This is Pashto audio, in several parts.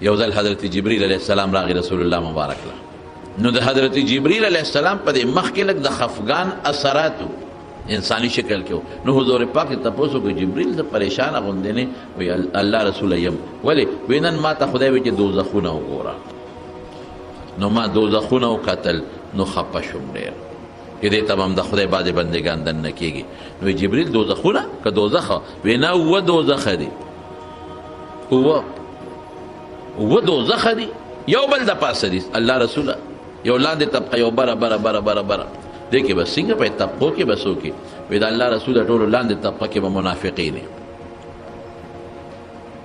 یو ځل حضرت جبریل علیه السلام راغی رسول الله مبارک له، نو د حضرت جبریل علیه السلام په دې مخ کې لږ د خفګان اثرات انسانی شکل کې، نو حضور پاک تاسو کو جبریل ته پریشان غوندې نه وی الله رسول یم ولی وینن ما ته خدای وی چې دوزخونه وګوره، نو ما دوزخونه وکتل نو خپه شوم ډېر چې دې تمام د خدای باندې بندگان دننه کېږي. نو جبریل دوزخونه که دوزخه وینا و دوزخه دي و دوزخه دي یو بل د پاسه دي الله رسوله یو لاندې طبقه یو بره بره بره بره بره دې کې بس څنګه په طبقو کې بسو کې وی د الله رسول ټولو لاندې طبقه کې به منافقین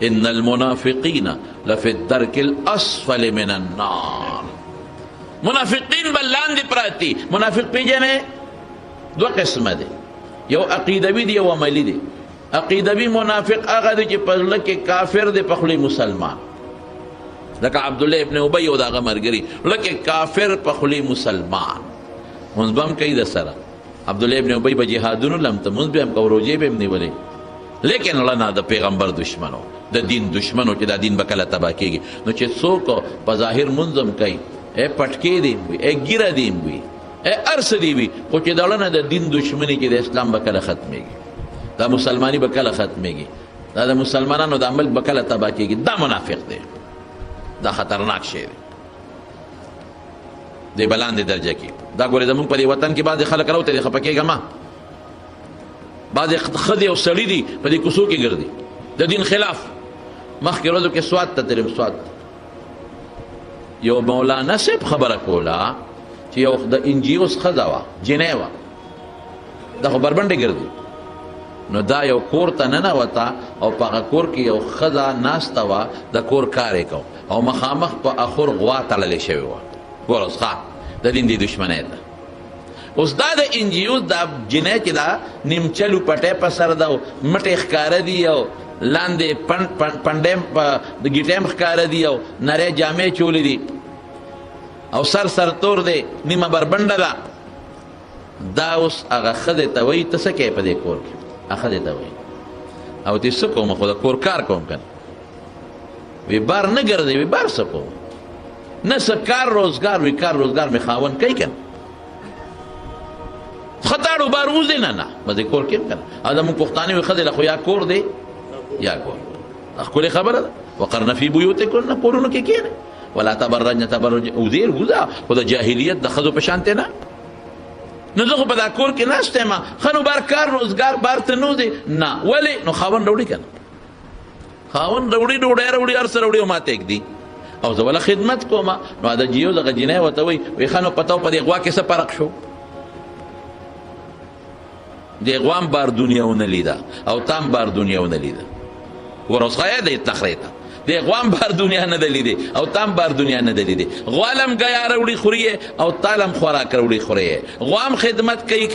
ان المنافقین لفی الدرک الاسفل من النار، منافقین بل لاندې پراتی. منافق پیژنې دو قسمه دي، یو عقیدوي دی یو عملی دی. عقیدوي منافق هغه دی چې په زړه کې کافر دی په خوله مسلمان، لکه عبدالله ابن ابی او د هغه ملګري لکه کافر په خوله مسلمان، مونځ به هم کوي د سره. عبدالله ابن ابی به جهادونو لم ته مونځ به هم کو، روژې به هم نیولې، لیکن رڼا د پیغمبر دشمنو د دین دشمنو چې دا دین به کله تباه کېږي. نو چې څوک په ظاهر مونځ هم کوي پټکې دی وي ګیره دی وي هر څه دی وي، خو چې د نه د دین دشمني کې د اسلام به کله ختمېږي، دا مسلماني به کله ختمېږي، دا د مسلمانانو د عمل به کله تباه کېږي، دا منافق دی، دا خطرناک شی دی، دی بلاندې درجه کې. دا ګورې زمونږ په دې وطن کې بعضې خلک راوته دي خفه کېږه ما، بعضې ښځې او سړي دي په دې کوڅو کې ګرځي د دین خلاف. مخکې ورځو کې سوات ته تلم، سوات یو مولانا صاحب خبره کوله چې یو د انجیوس ښځه وه جنۍ وه، دا خو بربنډې ګرځي، نو دا یو کور ته ننوته او په هغه کور کې یو ښځه ناسته وه د کور کار یې کو او مخامخ په اخور غوا تړلې شوې وه. ګوره اوس ښه د دین دی دشمنۍ ده. اوس دا د انجیوس دا جنۍ چې دا نیمچلو پټی په سر ده او مټې ښکاره دي او لاندې پنډې د ګیټې هم ښکاره دي او نرۍ جامې چولې دي او سر تور دی، نیمه بربنډه ده. دا اوس هغه ښځې ته وایي ته څه کوې په دې کور کې؟ هغه ښځې ته وایي او ته څه کوم؟ خو د کور کار کوم که نه. وی بار نه ګرځې؟ وی بار څه کوم؟ نه څه کار روزګار؟ وی کار روزګار مې خاوند کوي که نه، خطاړو بار وځې؟ نه نه به دې کور کې هم که نه. او زمونږ پښتانه وي ښځې له خو یا کور دی یا کور. ښکلې خبره ده. وقرن فی بیوتکن، کورونو کې کښېنئ، ولا تبرجن تبرج اوزیر وځه، خو د جاهلیت د ښځو په شانتې نه. نو زه خو په دا کور کې ناست یم، ښه نو بار کار روزګار بار ته نه وځې؟ نه. ولې؟ نو خاوند راوړي که نه؟ خاوند راوړي، ډوډۍ راوړي، هر څه راوړي او ما ته ږدي او زه وله خدمت کوم. نو د جیو دغه جنۍ ورته وایي وایي ښه نو په تا په دې غوا کې څه فرق شو؟ دې غوا هم بار دنیا ونه لیده او تا هم بار دنیا ونه لیده. ګوره اوس ښه دی تخرې ته، دې غوا هم بار دنیا نه ده لیدې او تا هم بار دنیا نه ده لیدې. غوا له هم ګیا راوړي خوري او تا له هم خوراک راوړي خوري، غوا هم خدمت کوي،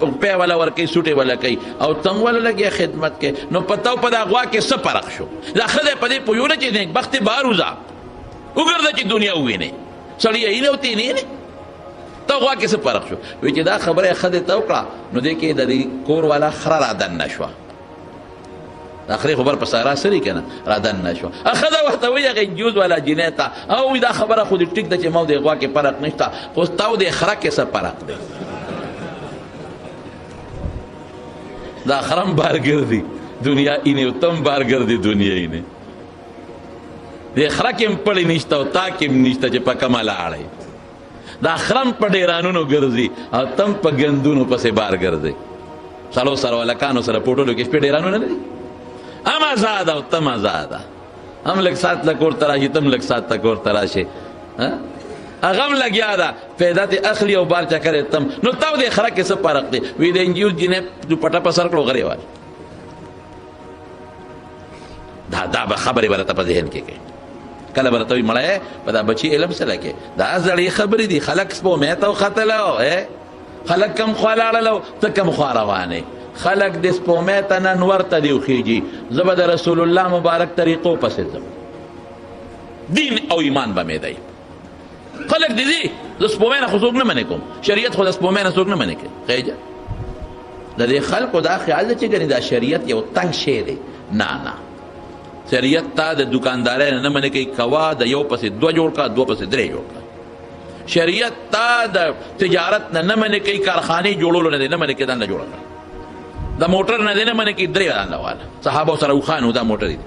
روپۍ والا ورکوي، سوټې والا کوي او ته هم والا لګیا خدمت کوي. نو په تا په دا غوا کې څه فرق شو؟ دا ښځی په دې پوهېونه چې نیکبختې بهر وځه وګرځه چې دنیا ووینې، سړی یې هیله ورته یې نه ته غوا کې څه فرق شو؟ وایي چې دا خبره یې ښځې ته وکړه نو دې کې د دې کور والا خره را دننه شوه، د خرې خو بر په سارا سري که نه را دننه شوه. ښځه ورته وایي هغه انجوز والا جنۍ ته او وایي دا خبره خو دې ټیک ده چې ما او دې غوا کې فرق نشته، خو ستا او دې خره کې څه فرق دی؟ دا خره هم بار ګرځي دنیا اینې او ته هم بار ګرځي دنیا اینې، دې خره کې هم پړې نشته او تا کې هم نشته چې په کومه لاړې. دا خره هم په ډیرانونو ګرځي او ته هم په ګندونو پسې بار ګرځي. څلور سره هلکانو سره پوټلو کې شپې ډیرانونه نه دي، هم آزاده او تم آزاده، هم لږ ساعت له کور ته راشي تم لږ ساعت ته کور ته راشي، هغه هم لګیا ده پیدا ته اخلي او بار چکر تم. نو تا د خره کې څه فرق دی؟ وی د انجیوس جنۍ دوپټه په سر کړو غرې وای. دا به خبرې به راته په ذهن کې کوي، کله به راته وایي مړی په دا بچي علم څه لکې، دا زړې خبرې دي. خلک سپومې ته وختله، خلک کم خوا لاړله ته کم خوا روانې، خلک د سپومې ته نن ورته دی وخېږي. زه به د رسول الله مبارک طریقو پسې ځم، دین او ایمان به مې دی. خلک دي ځي د سپومې نه خو څوک نه منې کوم، شریعت خو د سپومې نه څوک نه منې کوي. خیجه د دې خلکو دا خیال دی چې ګنې دا شریعت یو تنګ شی دی. نه نه، شریعت تا د دکاندارۍ نه منې کوي کوا د یو پسې دوه جوړ کا دوه پسې درې جوړ کا شریعت تا د تجارت نه منې کوي کارخانې جوړولو نه منې کوي دنده جوړه کړه د موټر نه دی نه منې کوي درې دنده واله صحابو سره وخانو دا موټر دی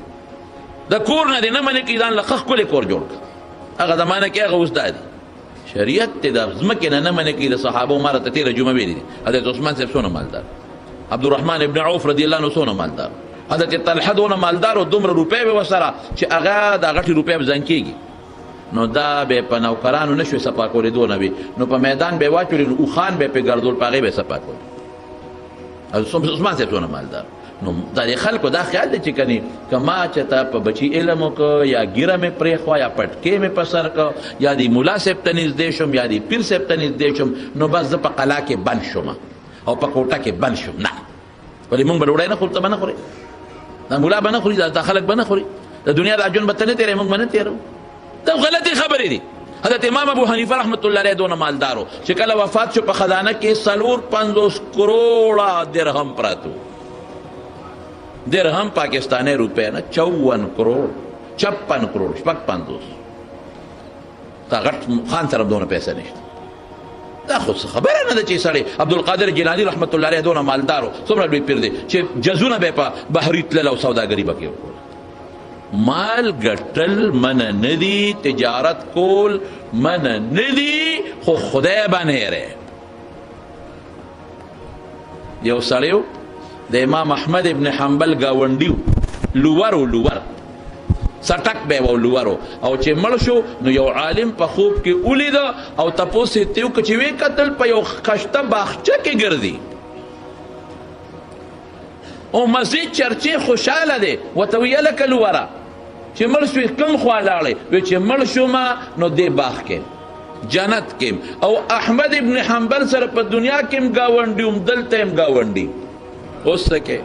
د کور نه دی نه منې کوي ځان له ښه ښکلی کور جوړ کړه هغه زمانه کې هغه اوس دا دی شریعت ته د ځمکې نه منې کوي د صحابو ما راته تېره جمعه ویلي دي حضرت عثمان صاحب څونه مالدار عبدالرحمن ابن عوف رضی الله عنه څونه مالدار حضرت طلحه دونه مالدار او دومره روپۍ به ورسره چې هغه دا غټې روپۍ به زنګ کېږي نو دا به په نوکرانو نه شوی صفا کولی دونه وي نو په میدان به یې واچولي نو اوښان به یې پرې ګرځول په هغې به یې صفا کولی عثمان صاحب څونه مالدار نو دا د خلکو دا خیال دی چې کني که ما چې ته په بچي علم وکړه یا ګیره مې پرېښوه یا پټکې مې په سر کړه یا د ملا صاحب ته نږدې شم یا د پیر صاحب ته نږدې شم نو بس زه په قلا کې بند شم او په کوټه کې بند شم نه ولې موږ به ډوډۍ نه خورو ته به نه خورې دا ملا به نه خوري دا خلک به نه خوري د دنیا دا ژوند به ته نه تېروې موږ به نه تېروو دا غلطې خبرې دي حضرت امام ابو حنیفه رحمت الله علیه دونه مالدارو چې کله وفات شو په خزانه کې 450 کروڑه درهم پراتو درهم پاکستانی روپے نه 54 کروڑ 56 کروڑ شپږ 50 دا غټ خان سره دونه پیسې نشته دا خو خبره نه ده چې سړی عبدالقادر جیلاني رحمت الله علیه دونه مالدارو څومره لوی پیر دی چې جزونه به په بحري تلل او سوداګري به کوي مال ګټل منع نه دي تجارت کول منع نه دي خو خدای باندې ری یو سړی د امام احمد ابن حنبل ګاونډي لور سټک به و لورو او چې مړ شو نو یو عالم په خوب کې ولیده او تپوس یې تیو که چې وی قتل په یو خشته باغچه کې ګرځي او مزید چرچې خوشحاله دی ورته ویې لکه لوره چې مړ شوې کوم خوا لاړې وی چې مړ شومه نو دې باغ کې جنت کې او احمد ابن حنبل سره په دنیا کې هم ګاونډي هم دلته هم ګاونډي اوس څه کې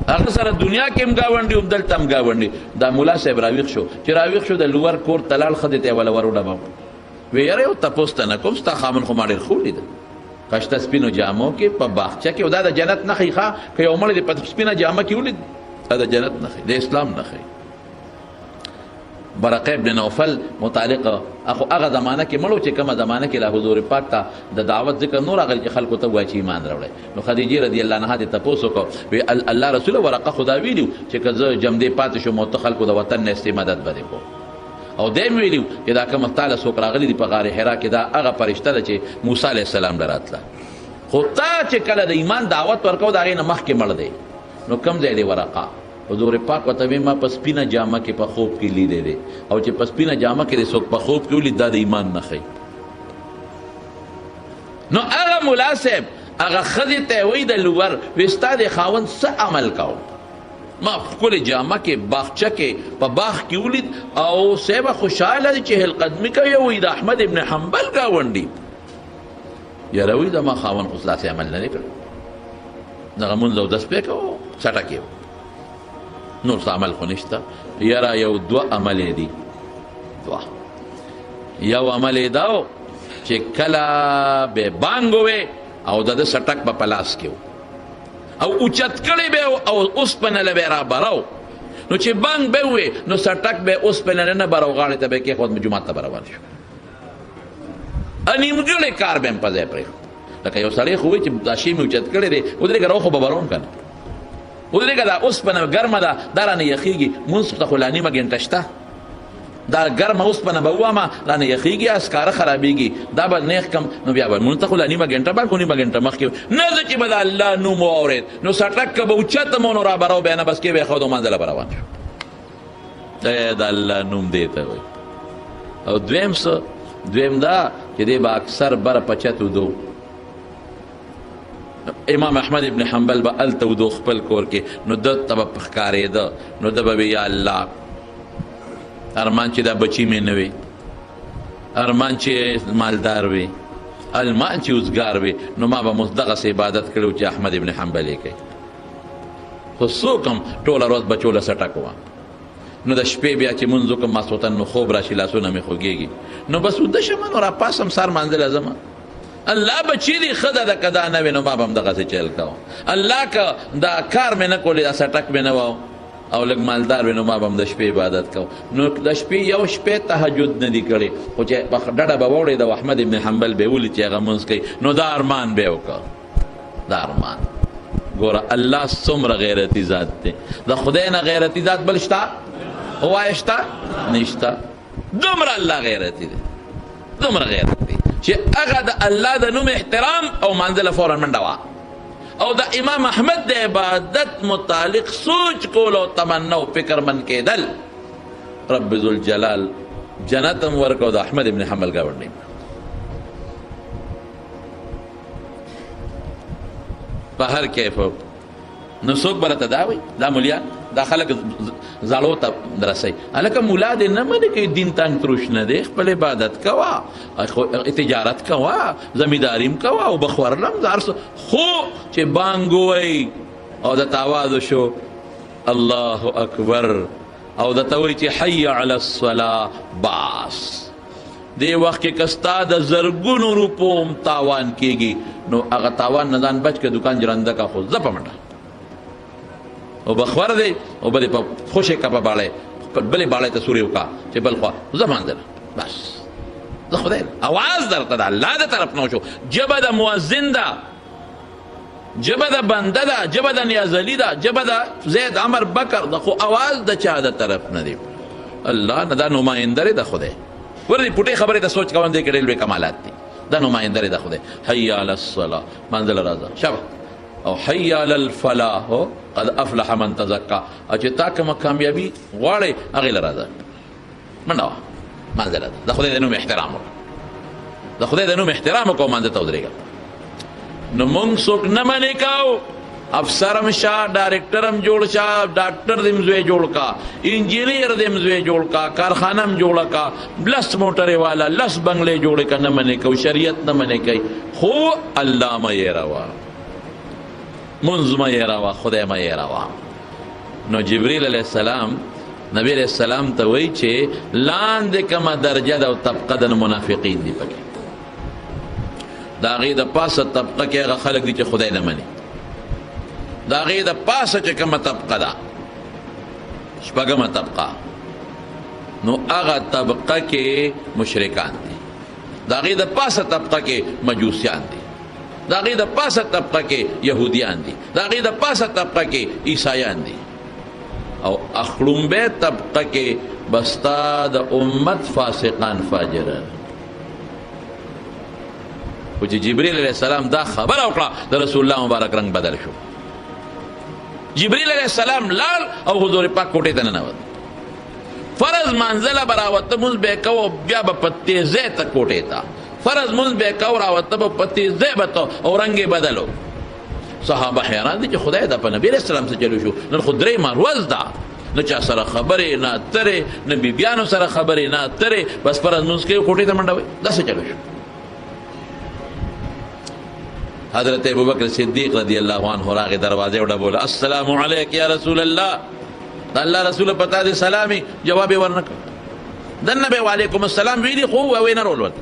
هغه سره دنیا کې هم ګاونډي هم دلته هم ګاونډي دا ملا صاحب راویښ شو چې راویښ شو د لور کور ته لاړ ښه دی ته یې وله ور وډباو وی یاره یو تپوس ته نه کوم ستا خاوند خو ما ډېر ښه ولیده کشته سپینو جامو کې په باغچه کې او دا د جنت نښې ښه که یو مړی دی په سپینه جامه کې ولید دا د جنت نښې د اسلام نښې برقه ابن نوفل متعلق اخو هغه زمانه کې مړو چې کومه زمانه کې لا حضور پاک ته د دعوت ذکر نور راغلی چې خلکو ته وایي چې ایمان راوړی نو خدیجې رضی الله عنها دې تپوس وکړو وی الله رسول ورقه خدا ویلي چې که زه جمدې پاتې شم او ته خلکو د وطن نه استې مدد به دې کوم او دی مې ویلي چې دا کومه تاله څوک راغلي دي په غار حرا کې دا هغه فرشته ده چې موسی علیه السلام له راتله خو تا چې کله د ایمان دعوت ورکو د هغې نه مخکې مړ دی نو کوم ځای دی ورقه حضور پاک ورته وی ما په سپینه جامه کې په خوب کې لیدی دی او چې په سپینه جامه کې دی څوک په خوب کې ولید دا د ایمان نښی نو هغه ملا صاحب هغه ښځې ته وایي د لور وی ستا د خاوند څه عمل کوم ما ښکلې جامه کې باغچه کې په باغ کې ولید او صاحبه خوشحاله دی چې هلقدمي کوي او وایي د احمد ابن حنبل ګاونډي یاره وایي د ما خاوند خو داسې عمل نه دی کړی دغه مونځ او دس پې کوو چټک یې نور څه عمل خو نشته یاره یو دوه عمل یې دي یو عمل یې دا و چې کله به بانګ ووې او د ده سټک به په لاس کې او اوچت کړی به او اوسپنه له به یې رابرو نو چې بانګ به ووې نو سټک به یې اوسپنه نه برو غاړې ته به یې کېښود جومات ته به روان شو نیمګړی کار به هم په ځای پرېښود لکه یو سړی خو وایي چې دا شی مې اوچت کړی دی ودرېږه راو خو به بروم که نه ودرېږه دا اوسپنه ګرمه ده دا رانه یخېږي مونځ ته خو لا نیمه ګنټه شته دا ګرمه اوسپنه به ووامه رانه یخېږي اسکاره خرابېږي دا به نیغ کم نو بیا به مونځ ته خو لا نیمه ګنټه بعد خو نیمه ګنټه مخکې نه زه چې به د الله نوم واورېد نو سټک که به اوچته مو نو رابرو بیا نه بس کې به یې ښود او منځله به روان شو د الله نوم دې ته وایي او دویم څه دویم دا چې دی به اکثر بره په چت ودو امام احمد ابن حنبل به هلته ودو خپل کور کې نو ده ته به ښکارېده نو ده به وی یا الله ارمان چې دا بچی مې نه وي ارمان چې مالدار وي ارمان چې اوزګار وي نو ما به مos دغسې عبادت کړی چې احمد ابن حنبل یې کوي خو څوک هم ټوله ورځ بچو له سټک وه نو د شپې بیا چې مونځ وکړم ماسخوتن نو خوب راشي لاسونه مې خوږېږي نو بس وده شمه نو راپاسم سار مانځله ځمه الله بچی دی خدا دا کدا نه وي نو ما به هم دغسې چل کوم الله که دا کار مې نه کولی دا سټک مې نه و او لږ مالدار وي نو ما به هم د شپې عبادت کو. نو د شپې یو شپې تهجد نه دي کړی، خو چې په ډډه به واوړېد او احمد ابن حنبل به یې ولید چې هغه مونځ کوي، نو دا ارمان به یې وکړ. دا ارمان ګوره الله څومره غیرتي ذات دی. د خدای نه غیرتي ذات بل شته؟ ووایه شته؟ نشته. دومره الله غیرتي دی، دومره غیرت دی چې هغه د الله د نوم احترام او مانځله فورا منډه وه. او د امام احمد د عبادت متعلق سوچ کول او تمنا او فکر من کېدل، رب ذوالجلال جنت هم ورکړو د احمد ابن حنبل ګاونډي. په هر کیف نو څوک به راته دا وایي دا مولیان دا خلک زړو ته رسوي. هلکه ملا دې نه منې کوي دین تنګ تروش نه دی، خپل عبادت کوه، تجارت کوه، زمینداریم کوه او بخورلم هر څه، خو چې بانګ ووایي او درته آواز وشو الله اکبر او درته وایي چې حی علی الصلاة، باس دې وخت کې که ستا د زرګونو روپو هم تاوان کېږي نو هغه تاوان نه ځان بچ که دکان جرنده کا خو زه په منډه او بخور دی او بلې په خوشې کا په باړی بلې باړی ته سورې وکړه چې بل خوا زه مانځله بس زه خدای اواز درته د الله د طرف نه شو. ژبه د مؤذن ده، ژبه د بنده ده، ژبه د نیازلي ده، ژبه د زید عمر بکر ده، خو اواز د چا د طرف نه دی؟ الله نه، دا نمایندرې د خدای. ورې پټې خبرې ته سوچ کوم دی کې ډېر لوی کمالات دي. دا نمایندرې د خدای. حی علی الصلاة مانځله راځه شبه، او حی علی الفلاح قد افلح من تزکا، او چې تا کومه کامیابي غواړې هغې له راځه منډه وه مانځله ده. د خدای د نوم احترام وکړه، د خدای د نوم احترام وکړه او مانځه ته ودرېږه. نو مونږ څوک نه منې کوو، افسرم شه، ډایرکټرم جوړ شه، ډاکټر دې زوی جوړ کا، انجینیر دې زوی جوړ کا، کارخانم جوړه کا، لس موټرې والا، لس بنگلې جوړې کا، نه منې کوو، شریعت نه منې کوي، خو الله مه یېروه، منځ مه یېروه، خدای مه یېروه. نو جبریل علیه السلام نبی علیه السلام ته وایي چې لاندې کومه درجه ده او طبقه د منافقین دي پکې، د هغې د پاسه طبقه کې هغه خلک دي چې خدای نه مني، د هغې د پاسه چې کومه طبقه ده شپږمه طبقه، نو هغه طبقه کې مشرکان دي، د هغې د پاسه طبقه کې مجوسیان دي، د هغې د پاسه طبقه کې یهودیان دي، د هغې د پاسه طبقه کې عیسایان دي، او اخړومبی طبقه کې بستا د امت فاسقان فاجران. خو چې جبریل علیه السلام دا خبره وکړه د رسول الله مبارک رنګ بدل شو. جبریل علیه السلام لاړ او حضور پاک کوټې ته ننوت. فرض منزله به راوته مونځ به یې کوو، بیا به په تیزۍ ته کوټې ته فرض مونځ به یې کوو، راوته به په تیزۍ به ته او رنګ یې بدل و. صحابه حیران دي چې خدای دا په نبي علیه السلام څه چلو شو. نن خو درېیمه ورځ ده، نه چا سره خبرې نه اترې، نه بیبیانو سره خبرې نه اترې، بس فرض مونځ کوي کوټې ته منډه وایي. دا څه چلو شو؟ حضرت ابوبکر صدیق رضی الله عنه راغی دروازې وډبوله، السلام علیک یا رسول الله، د الله رسول پتا دې سلامي، جواب یې ورنکړ. دنه به وعلیکم السلام ویلي خو وی نه رول ورته.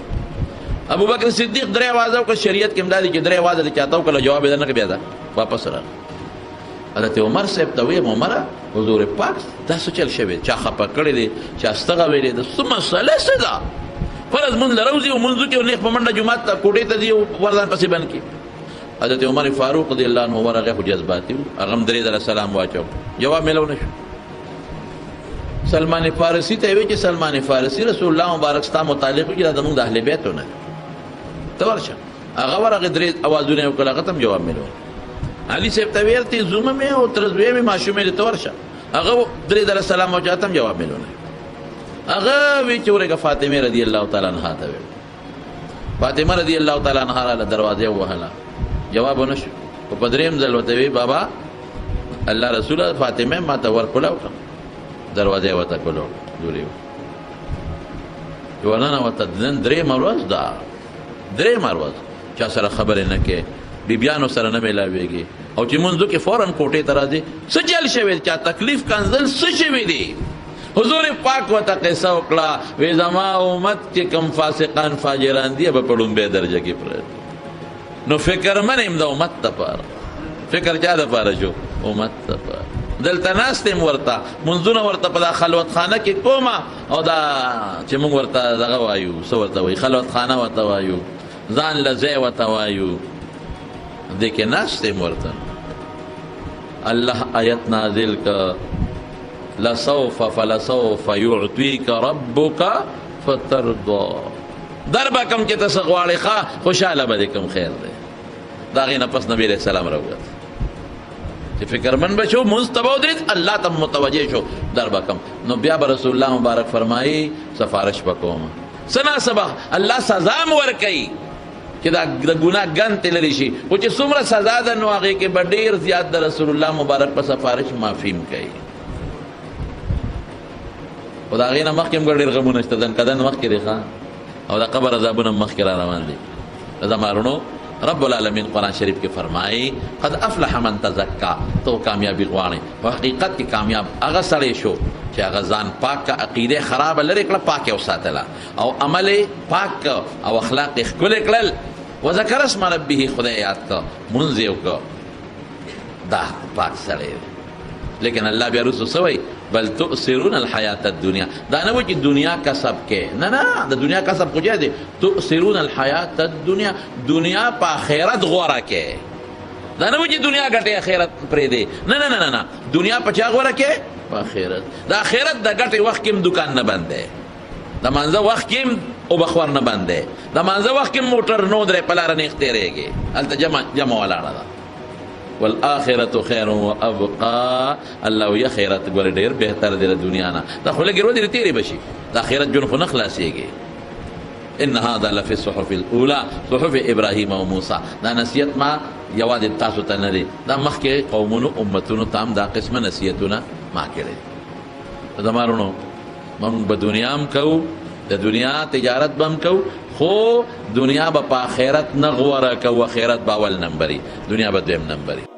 ابوبکر صدیق درې اوازه وکړه، شریعت کې امدا دي چې درې اوازه دې چاته وکړه جواب یې نه بیا ده واپس راغی. حضرت عمر صاحب ته ویې عمره حضور پاک دا څه چل شوی، چا خفه کړی دی، چا ستغه ویلې ده، څه مسله څه ده؟ فرض مونځ له روزي او مونځو کې نیغ په منډه جومات ته کوټې ته ځي او ورځان پسې بند کړي. حضرت عمر فاروق رضی الله عنه ورغه خو جذباتي و، هغه هم درې ځله سلام واچو، جواب میلو نه شو. سلمان فارسی ته وی چې سلمان فارسی رسول الله مبارک ستا متعلق وکړي دا زموږ د اهل بیتو نه ته ورشه. هغه ورغه درې اوازونه یې وکړل، هغه ته هم جواب میلو. علي صاحب ته ویل تی زومه مې او تر زوی مې ماشومې دې ته ورشه، هغه درې ځله سلام واچو، هغه ته هم جواب میلو نه. هغه وی چې ورغه فاطمه رضی الله تعالی عنها ته ویل، فاطمه رضی الله تعالی عنها له دروازې ووهله، جواب ونه شو. په درېیم ځل ورته وی بابا الله رسول فاطمه ما ته ورکوله وکړه، دروازه یې ورته کولو دورې و ورننوته. نن درېیمه ورځ ده، درېیمه ورځ چا سره خبرې نه کوې، بیبیانو سره نه میلاویږي، او چې منځو کې فوراً کوټې ته راځي. څه چل شوی دی؟ چا تکلیف کنزل څه شوی دی؟ حضور پاک ورته قصه وکړه، وی زما امت کې کوم فاسقان فاجران دي به په لومبۍ درجه کې پرېږدي. نو فکر من یم د امت دپاره، فکر چا دپاره شو؟ امت دپاره. دلته ناست یم ورته منځونه ورته په دا خلوت خانه کې کومه او دا چې موږ ورته دغه وایو څه ورته وایي خلوت خانه ورته وایو ځان له ځای ورته وایو دې کې ناست یم ورته الله آیت نازل که لسوف فلسوف یعطیک ربک فترضا در به کم چې ته څه غواړې ښه خوشحاله به دې کم خیر دی د هغې نه پس نبي علیه السلام راووت چې فکرمند به شو مونځ ته به ودرېد الله ته متوجه شو در به کم نو بیا به رسول الله مبارک فرمایي سفارش به کوم څه ناسبه الله سزا م ورکوي چې دا د ګناه ګند ترې لرې شي خو چې څومره سزا ده نو هغې کې به ډېر زیات د رسول الله مبارک په سفارش معافي م کوي خو د هغې نه مخکې هم ډېر غمونه شته دن مخکې دی ښه او د قبر عذابونه مخکې را روان دي زمارونو رب العالمین قرآن شریف کې فرمایي قد افلح من تزکا تو کامیابی غواړي په حقیقت کې کامیاب هغه سړی شو چې هغه ځان پاک عقیده خرابه لرې کړه پاک یې وساتله او عمل یې پاک او اخلاق یې ښکلي کړل وذکر اسم ربه خدای یاد کړه مونځ یې وکړه دا پاک سړی دی لیکن الله بیا رسو څه وایي بل تؤثرون الحیات الدنیا دا نه وایي چې دنیا کسب کې نه د دنیا کسب خو جای دی تؤثرون الحیات الدنیا دنیا په آخرت غوره کې دا نه وایي چې دنیا ګټې آخرت پرېږدې نه دنیا په چا غوره کې په آخرت د آخرت د ګټې وخت کې هم دکان نه بند دی د مانځه وخت کې هم اوبخور نه بند دی د مانځه وخت کې هم موټر نو درې په لاره نیغ تېرېږي هلته جمع ولاړه ده والآخرة خیر و ابقا الله وی خیرت ګوره ډېر بهتر دی د دنیا نه دا خو لږې ورځې تېرې به شي د آخرت ژوند خو نه خلاصېږي ان هذا لفي الصحف الاولى صحف ابراهیم او موسی دا نصیحت ما یوازې تاسو ته نه دی دا مخکې قومونو امتونو ته هم دا قسمه نصیحتونه ما کړی زما وروڼو موږ به دنیا هم کوو د دنیا تجارت به هم کوو خو دنیا به په آخرت نه غوره کوو آخرت به اول نمبري دنیا به دویم نمبري